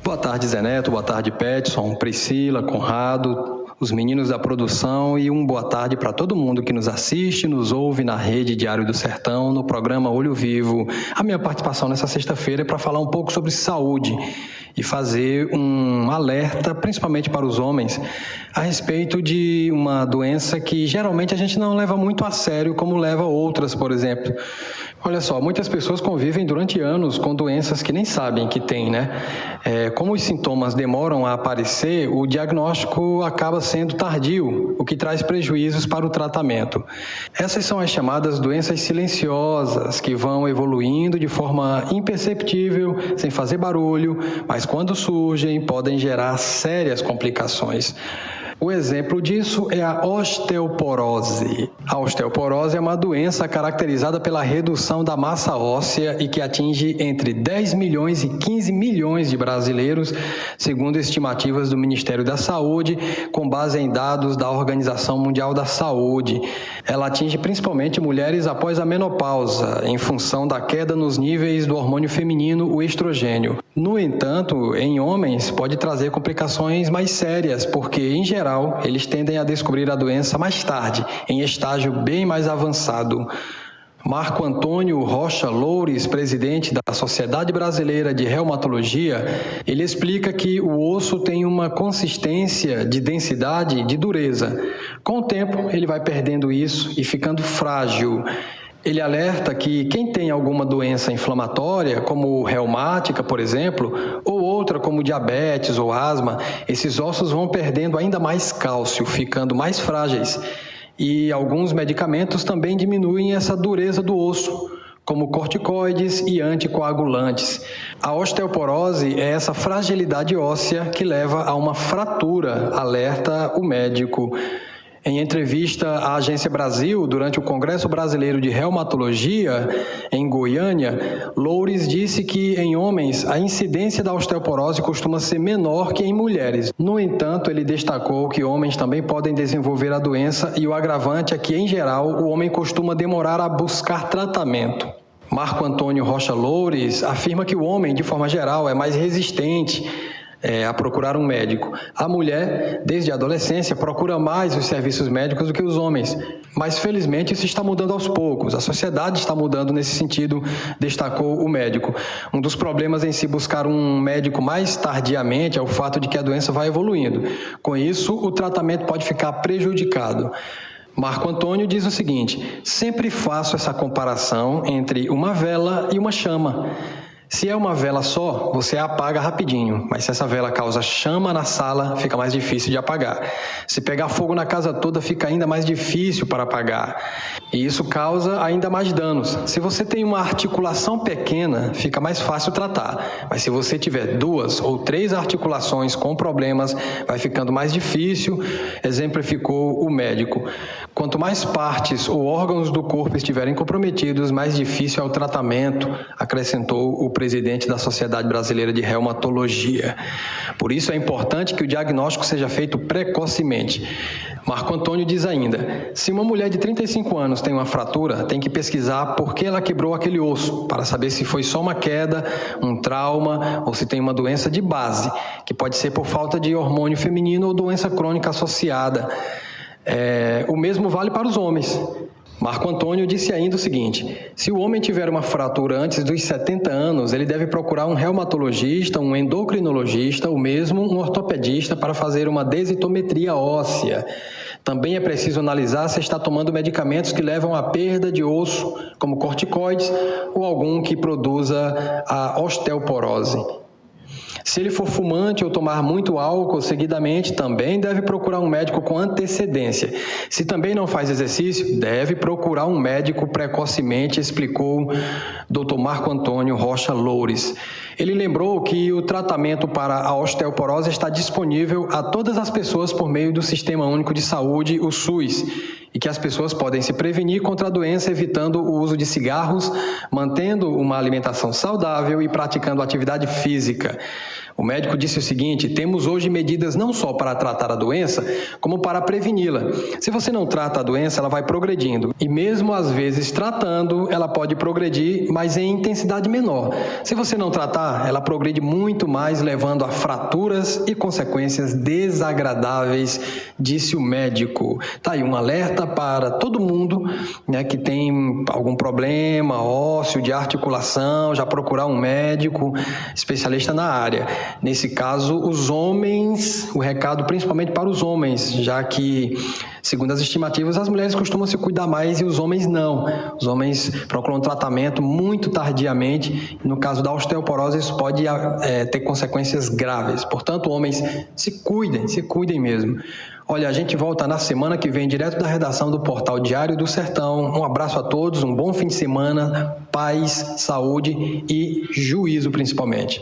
Boa tarde, Zé Neto. Boa tarde, Peterson, Priscila, Conrado, os meninos da produção e boa tarde para todo mundo que nos assiste, nos ouve na Rede Diário do Sertão, no programa Olho Vivo. A minha participação nessa sexta-feira é para falar um pouco sobre saúde e fazer um alerta, principalmente para os homens, a respeito de uma doença que geralmente a gente não leva muito a sério, como leva outras, por exemplo. Olha só, muitas pessoas convivem durante anos com doenças que nem sabem que têm, né? Como os sintomas demoram a aparecer, o diagnóstico acaba sendo tardio, o que traz prejuízos para o tratamento. Essas são as chamadas doenças silenciosas, que vão evoluindo de forma imperceptível, sem fazer barulho, mas quando surgem, podem gerar sérias complicações. O exemplo disso é a osteoporose. A osteoporose é uma doença caracterizada pela redução da massa óssea e que atinge entre 10 milhões e 15 milhões de brasileiros, segundo estimativas do Ministério da Saúde, com base em dados da Organização Mundial da Saúde. Ela atinge principalmente mulheres após a menopausa, em função da queda nos níveis do hormônio feminino, o estrogênio. No entanto, em homens, pode trazer complicações mais sérias, porque, em geral, eles tendem a descobrir a doença mais tarde, em estágio bem mais avançado. Marco Antônio Rocha Loures, presidente da Sociedade Brasileira de Reumatologia, ele explica que o osso tem uma consistência de densidade, de dureza. Com o tempo, ele vai perdendo isso e ficando frágil. Ele alerta que quem tem alguma doença inflamatória, como reumática, por exemplo, ou outra como diabetes ou asma, esses ossos vão perdendo ainda mais cálcio, ficando mais frágeis. E alguns medicamentos também diminuem essa dureza do osso, como corticoides e anticoagulantes. A osteoporose é essa fragilidade óssea que leva a uma fratura, alerta o médico. Em entrevista à Agência Brasil, durante o Congresso Brasileiro de Reumatologia, em Goiânia, Loures disse que em homens a incidência da osteoporose costuma ser menor que em mulheres. No entanto, ele destacou que homens também podem desenvolver a doença e o agravante é que, em geral, o homem costuma demorar a buscar tratamento. Marco Antônio Rocha Loures afirma que o homem, de forma geral, é mais resistente a procurar um médico. A mulher, desde a adolescência, procura mais os serviços médicos do que os homens. Mas, felizmente, isso está mudando aos poucos. A sociedade está mudando nesse sentido, destacou o médico. Um dos problemas em se buscar um médico mais tardiamente é o fato de que a doença vai evoluindo. Com isso, o tratamento pode ficar prejudicado. Marco Antônio diz o seguinte: sempre faço essa comparação entre uma vela e uma chama. Se é uma vela só, você a apaga rapidinho, mas se essa vela causa chama na sala, fica mais difícil de apagar. Se pegar fogo na casa toda, fica ainda mais difícil para apagar. E isso causa ainda mais danos. Se você tem uma articulação pequena, fica mais fácil tratar. Mas se você tiver 2 ou 3 articulações com problemas, vai ficando mais difícil, exemplificou o médico. Quanto mais partes ou órgãos do corpo estiverem comprometidos, mais difícil é o tratamento, acrescentou o presidente da Sociedade Brasileira de Reumatologia. Por isso é importante que o diagnóstico seja feito precocemente. Marco Antônio diz ainda: se uma mulher de 35 anos tem uma fratura, tem que pesquisar por que ela quebrou aquele osso, para saber se foi só uma queda, um trauma ou se tem uma doença de base, que pode ser por falta de hormônio feminino ou doença crônica associada. O mesmo vale para os homens. Marco Antônio disse ainda o seguinte: se o homem tiver uma fratura antes dos 70 anos, ele deve procurar um reumatologista, um endocrinologista ou mesmo um ortopedista para fazer uma densitometria óssea. Também é preciso analisar se está tomando medicamentos que levam à perda de osso, como corticoides ou algum que produza a osteoporose. Se ele for fumante ou tomar muito álcool seguidamente, também deve procurar um médico com antecedência. Se também não faz exercício, deve procurar um médico precocemente, explicou Dr. Marco Antônio Rocha Loures. Ele lembrou que o tratamento para a osteoporose está disponível a todas as pessoas por meio do Sistema Único de Saúde, o SUS, e que as pessoas podem se prevenir contra a doença evitando o uso de cigarros, mantendo uma alimentação saudável e praticando atividade física. O médico disse o seguinte: temos hoje medidas não só para tratar a doença, como para preveni-la. Se você não trata a doença, ela vai progredindo. E mesmo às vezes tratando, ela pode progredir, mas em intensidade menor. Se você não tratar, ela progride muito mais, levando a fraturas e consequências desagradáveis, disse o médico. Tá aí um alerta para todo mundo, né, que tem algum problema ósseo, de articulação, já procurar um médico especialista na área. Nesse caso, os homens, o recado principalmente para os homens, já que, segundo as estimativas, as mulheres costumam se cuidar mais e os homens não. Os homens procuram tratamento muito tardiamente. No caso da osteoporose, isso pode ter consequências graves. Portanto, homens, se cuidem mesmo. Olha, a gente volta na semana que vem, direto da redação do Portal Diário do Sertão. Um abraço a todos, um bom fim de semana, paz, saúde e juízo principalmente.